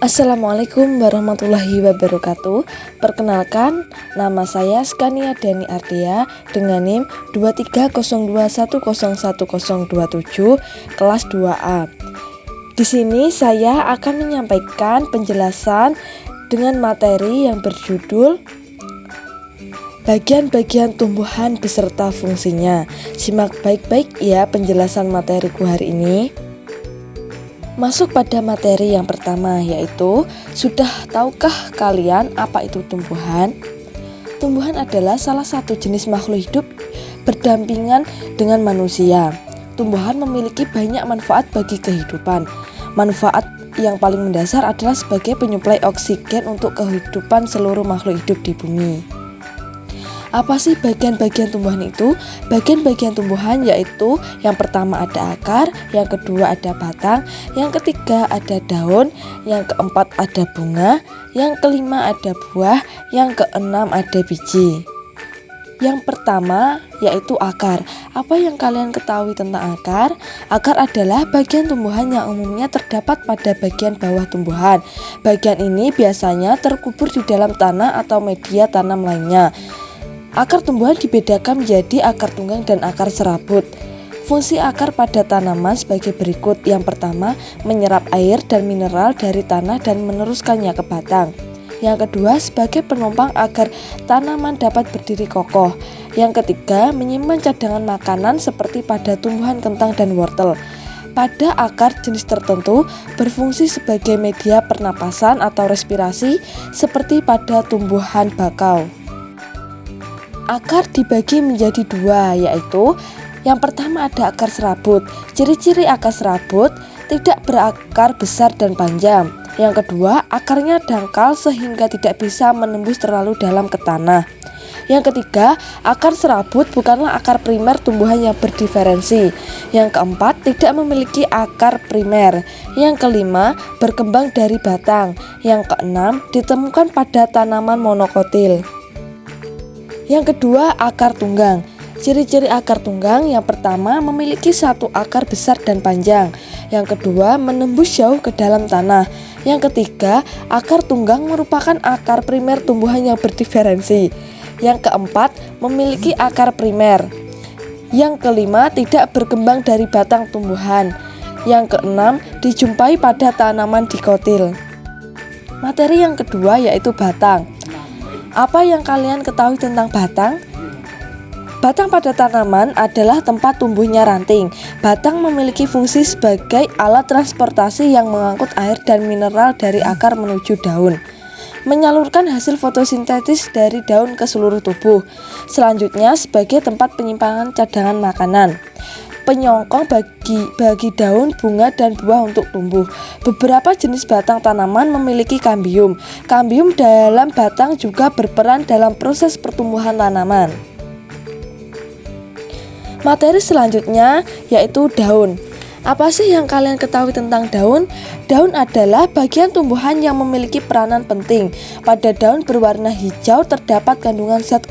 Assalamualaikum warahmatullahi wabarakatuh. Perkenalkan, nama saya Skania Dani Ardia dengan NIM 2302101027 kelas 2A. Di sini saya akan menyampaikan penjelasan dengan materi yang berjudul bagian-bagian tumbuhan beserta fungsinya. Simak baik-baik ya penjelasan materiku hari ini. Masuk pada materi yang pertama, yaitu sudah tahukah kalian apa itu tumbuhan? Tumbuhan adalah salah satu jenis makhluk hidup berdampingan dengan manusia. Tumbuhan memiliki banyak manfaat bagi kehidupan. Manfaat yang paling mendasar adalah sebagai penyuplai oksigen untuk kehidupan seluruh makhluk hidup di bumi. Apa sih bagian-bagian tumbuhan itu? Bagian-bagian tumbuhan yaitu yang pertama ada akar, yang kedua ada batang, yang ketiga ada daun, yang keempat ada bunga, yang kelima ada buah, yang keenam ada biji. Yang pertama yaitu akar. Apa yang kalian ketahui tentang akar? Akar adalah bagian tumbuhan yang umumnya terdapat pada bagian bawah tumbuhan. Bagian ini biasanya terkubur di dalam tanah atau media tanam lainnya. Akar tumbuhan dibedakan menjadi akar tunggang dan akar serabut. Fungsi akar pada tanaman sebagai berikut. Yang pertama, menyerap air dan mineral dari tanah dan meneruskannya ke batang. Yang kedua, sebagai penopang agar tanaman dapat berdiri kokoh. Yang ketiga, menyimpan cadangan makanan seperti pada tumbuhan kentang dan wortel. Pada akar jenis tertentu berfungsi sebagai media pernapasan atau respirasi seperti pada tumbuhan bakau. Akar dibagi menjadi dua, yaitu yang pertama ada akar serabut. Ciri-ciri akar serabut tidak berakar besar dan panjang. Yang kedua, akarnya dangkal sehingga tidak bisa menembus terlalu dalam ke tanah. Yang ketiga, akar serabut bukanlah akar primer tumbuhan yang berdiferensi. Yang keempat, tidak memiliki akar primer. Yang kelima, berkembang dari batang. Yang keenam, ditemukan pada tanaman monokotil. Yang kedua, akar tunggang. Ciri-ciri akar tunggang yang pertama memiliki satu akar besar dan panjang. Yang kedua, menembus jauh ke dalam tanah. Yang ketiga, akar tunggang merupakan akar primer tumbuhan yang berdiferensi. Yang keempat, memiliki akar primer. Yang kelima, tidak berkembang dari batang tumbuhan. Yang keenam, dijumpai pada tanaman dikotil. Materi yang kedua yaitu batang. Apa yang kalian ketahui tentang batang? Batang pada tanaman adalah tempat tumbuhnya ranting. Batang memiliki fungsi sebagai alat transportasi yang mengangkut air dan mineral dari akar menuju daun, menyalurkan hasil fotosintesis dari daun ke seluruh tubuh. Selanjutnya sebagai tempat penyimpanan cadangan makanan, penyongkong bagi daun, bunga, dan buah untuk tumbuh. Beberapa jenis batang tanaman memiliki kambium. Kambium dalam batang juga berperan dalam proses pertumbuhan tanaman. Materi selanjutnya yaitu daun. Apa sih yang kalian ketahui tentang daun? Daun adalah bagian tumbuhan yang memiliki peranan penting. Pada daun berwarna hijau terdapat kandungan zat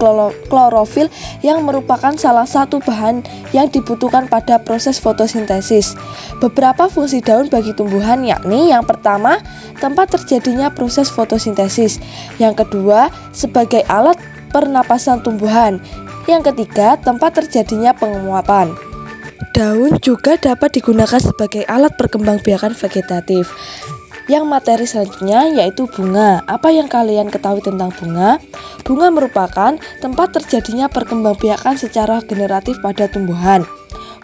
klorofil yang merupakan salah satu bahan yang dibutuhkan pada proses fotosintesis. Beberapa fungsi daun bagi tumbuhan yakni yang pertama, tempat terjadinya proses fotosintesis. Yang kedua, sebagai alat pernapasan tumbuhan. Yang ketiga, tempat terjadinya penguapan. Daun juga dapat digunakan sebagai alat perkembangbiakan vegetatif. Yang materi selanjutnya yaitu bunga. Apa yang kalian ketahui tentang bunga? Bunga merupakan tempat terjadinya perkembangbiakan secara generatif pada tumbuhan.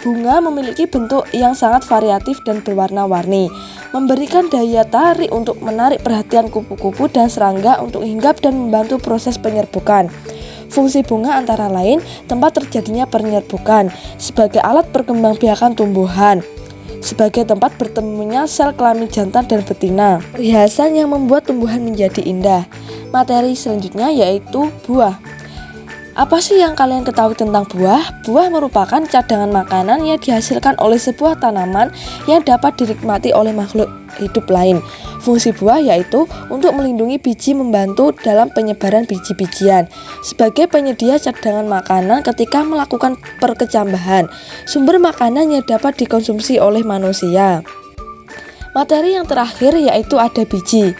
Bunga memiliki bentuk yang sangat variatif dan berwarna-warni, memberikan daya tarik untuk menarik perhatian kupu-kupu dan serangga untuk hinggap dan membantu proses penyerbukan. Fungsi bunga antara lain tempat terjadinya penyerbukan, sebagai alat perkembangbiakan tumbuhan, sebagai tempat bertemunya sel kelamin jantan dan betina, perhiasan yang membuat tumbuhan menjadi indah. Materi selanjutnya yaitu buah. Apa sih yang kalian ketahui tentang buah? Buah merupakan cadangan makanan yang dihasilkan oleh sebuah tanaman yang dapat dinikmati oleh makhluk hidup lain. Fungsi buah yaitu untuk melindungi biji, membantu dalam penyebaran biji-bijian, sebagai penyedia cadangan makanan ketika melakukan perkecambahan, sumber makanan yang dapat dikonsumsi oleh manusia. Materi yang terakhir yaitu ada biji.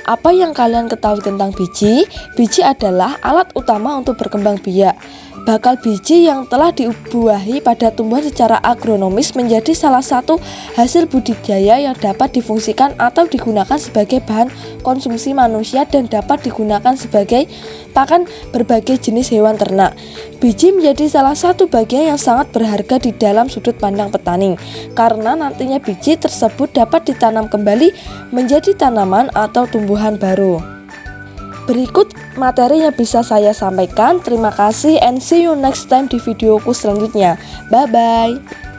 Apa yang kalian ketahui tentang biji? Biji adalah alat utama untuk berkembang biak. Bakal biji yang telah dibuahi pada tumbuhan secara agronomis menjadi salah satu hasil budidaya yang dapat difungsikan atau digunakan sebagai bahan konsumsi manusia dan dapat digunakan sebagai pakan berbagai jenis hewan ternak. Biji menjadi salah satu bagian yang sangat berharga di dalam sudut pandang petani, karena nantinya biji tersebut dapat ditanam kembali menjadi tanaman atau tumbuhan baru. Berikut materi yang bisa saya sampaikan. Terima kasih and see you next time di videoku selanjutnya. Bye bye.